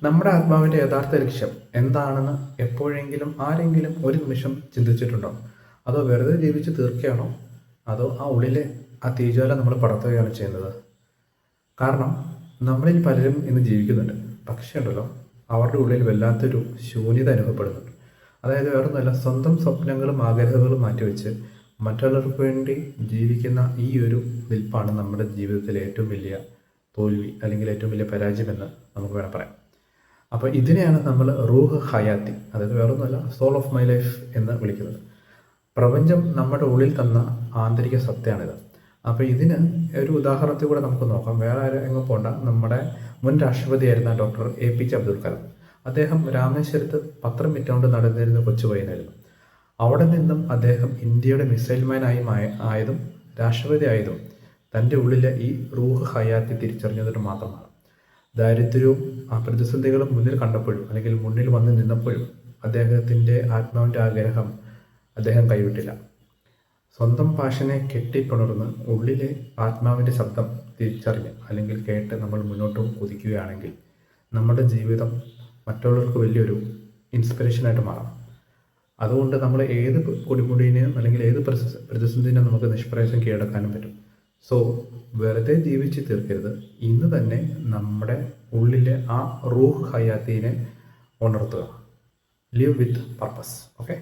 നമ്മുടെ ആത്മാവിൻ്റെ യഥാർത്ഥ ലക്ഷ്യം എന്താണെന്ന് എപ്പോഴെങ്കിലും ആരെങ്കിലും ഒരു നിമിഷം ചിന്തിച്ചിട്ടുണ്ടോ? അതോ വെറുതെ ജീവിച്ച് തീർക്കുകയാണോ? അതോ ആ ഉള്ളിലെ ആ തീജ്വാല നമ്മൾ പടർത്തുകയാണ് ചെയ്യുന്നത്? കാരണം നമ്മളിൽ പലരും ഇന്ന് ജീവിക്കുന്നുണ്ട്, പക്ഷേ ഉണ്ടല്ലോ അവരുടെ ഉള്ളിൽ വല്ലാത്തൊരു ശൂന്യത അനുഭവപ്പെടുന്നുണ്ട്. അതായത് വേറൊന്നുമല്ല, സ്വന്തം സ്വപ്നങ്ങളും ആഗ്രഹങ്ങളും മാറ്റിവെച്ച് മറ്റുള്ളവർക്ക് വേണ്ടി ജീവിക്കുന്ന ഈ ഒരു നിൽപ്പാണ് നമ്മുടെ ജീവിതത്തിലെ ഏറ്റവും വലിയ തോൽവി അല്ലെങ്കിൽ ഏറ്റവും വലിയ പരാജയമെന്ന് നമുക്ക് വേണം പറയാം. അപ്പോൾ ഇതിനെയാണ് നമ്മൾ റൂഹ് ഹയാത്തി, അതായത് വേറൊന്നുമല്ല സോൾ ഓഫ് മൈ ലൈഫ് എന്ന് വിളിക്കുന്നത്. പ്രപഞ്ചം നമ്മുടെ ഉള്ളിൽ തന്ന ആന്തരിക സത്യമാണിത്. അപ്പോൾ ഇതിന് ഒരു ഉദാഹരണത്തിൽ കൂടെ നമുക്ക് നോക്കാം. വേറെ ആരും എങ്ങും പോണ്ട, നമ്മുടെ മുൻ രാഷ്ട്രപതിയായിരുന്ന ഡോക്ടർ APJ അബ്ദുൽ കലാം. അദ്ദേഹം രാമേശ്വരത്ത് പത്രം വിറ്റുകൊണ്ട് നടന്നിരുന്ന കൊച്ചു പയ്യനായിരുന്നു. അവിടെ നിന്നും അദ്ദേഹം ഇന്ത്യയുടെ മിസൈൽ മാൻ ആയതും രാഷ്ട്രപതി ആയതും തൻ്റെ ഉള്ളിലെ ഈ റൂഹ് ഹയാത്തി തിരിച്ചറിഞ്ഞതിന് മാത്രമാണ്. ദാരിദ്ര്യവും പ്രതിസന്ധികളും മുന്നിൽ കണ്ടപ്പോഴും അല്ലെങ്കിൽ മുന്നിൽ വന്ന് നിന്നപ്പോഴും അദ്ദേഹത്തിൻ്റെ ആത്മാവിൻ്റെ ആഗ്രഹം അദ്ദേഹം കൈവിട്ടില്ല. സ്വന്തം പാഷനെ കെട്ടിപ്പുണർന്ന് ഉള്ളിലെ ആത്മാവിൻ്റെ ശബ്ദം തിരിച്ചറിഞ്ഞ് അല്ലെങ്കിൽ കേട്ട് നമ്മൾ മുന്നോട്ട് കുതിക്കുകയാണെങ്കിൽ നമ്മുടെ ജീവിതം മറ്റുള്ളവർക്ക് വലിയൊരു ഇൻസ്പിറേഷനായിട്ട് മാറാം. അതുകൊണ്ട് നമ്മൾ ഏത് പൊടിമുടിനെയും അല്ലെങ്കിൽ ഏത് പ്രതിസന്ധിനെയും നമുക്ക് നിഷ്പ്രയാസം കീഴടക്കാനും പറ്റും. സോ വെറുതെ ജീവിച്ച് തീർക്കരുത്. ഇന്ന് തന്നെ നമ്മുടെ ഉള്ളിലെ ആ റൂഹ് ഹയാത്തിനെ ഉണർത്തുക. Live with purpose. ഓക്കെ.